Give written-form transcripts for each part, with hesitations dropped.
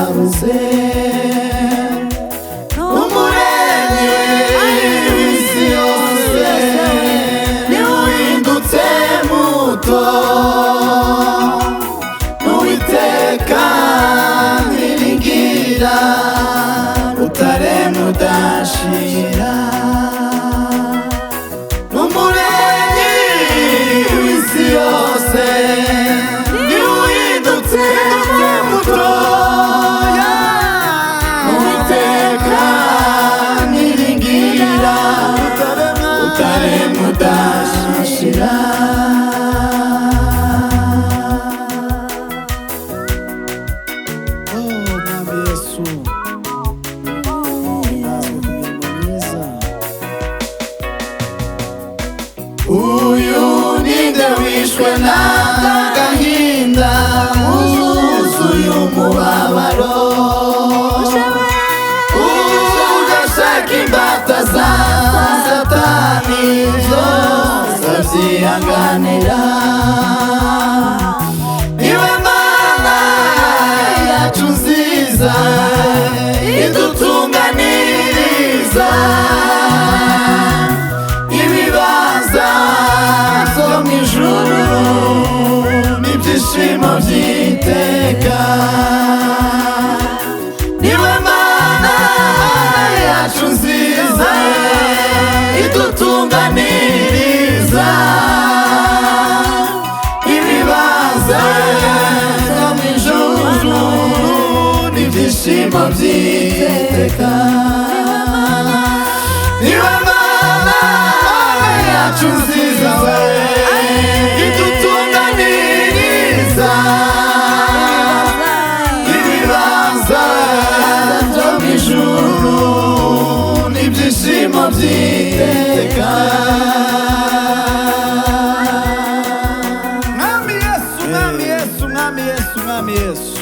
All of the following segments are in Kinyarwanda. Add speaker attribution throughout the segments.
Speaker 1: yabuze umuremyi w'isi yose niwe uhindutse muto n'Uwiteka niringira rutare mudashira n'umuremyi w'isi yose niwe uhindutse mutoya n'Uwiteka niringira rutare mudashira uyu ninde wishwe n'agahinda wuzuye umubabaro ugashaka imbata za Satani zose avyihanganira niwe Mana yacu nziza idutunganiriza n'ibyishimo by'iteka niwe Mana yacu nziza idutunganiriza ibibanza byo mu ijuru n'ibyishimo by'iteka niwe Mana yacu nziza idutunganiriza ibibanza byo mu ijuru n'ibyishimo by'iteka Mwami Yesu, Mwami Yesu, Mwami Yesu, Mwami Yesu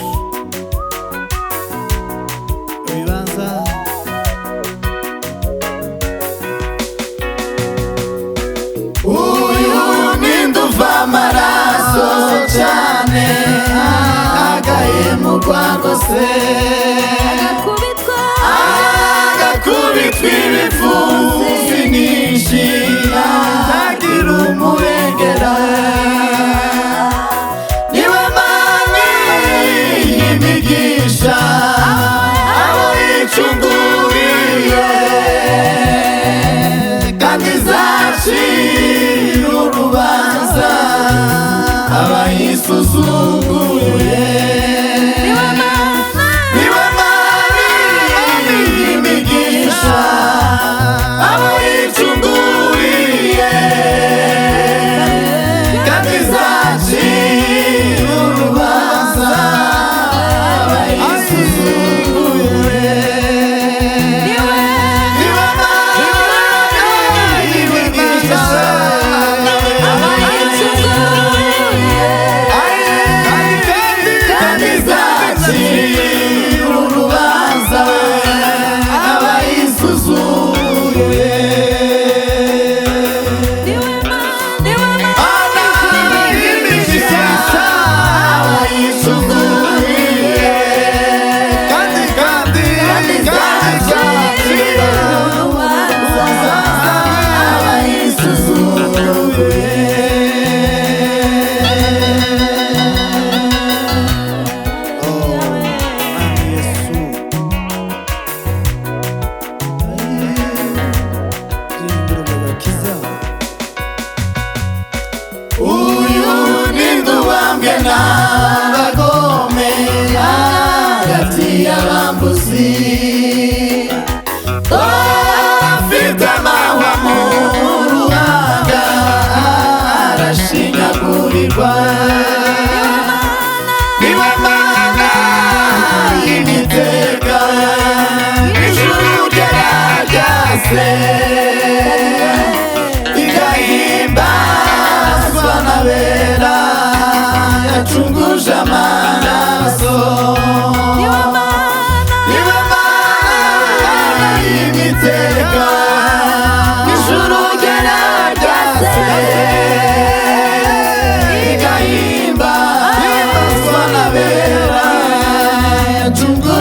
Speaker 1: ibibanza amaraso cyane agahemurwa rwose agakubitwa ibipfunsi nyinshi ntagira umurengera niwe Mana y'imigisha abo yicunguriye kandi izacira urubanza abayisuzuguye niwe Mana y'imigisha abo yicunguriye kandi izacira urubanza abayisuzuguye niwe Mana y'imigisha urubanza abayisuzuguye Mana y'imigisha abayisuzuguye kandi zacira urubanza abayisuzuguye uyu ninde ubambwe n'abagome hagati y'abambuzi afite amahwa mu ruhanga arashinyagurirwa niwe Mana y'iteka ijuru ryaragase igahimbazwa n'abera yacunguje amaraso niwe Mana y'iteka ijuru ryaragase igahimbazwa n'abera yacunguje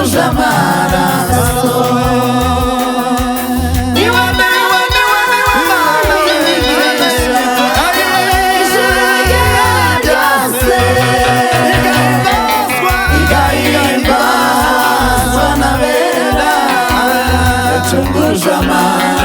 Speaker 1: jamais.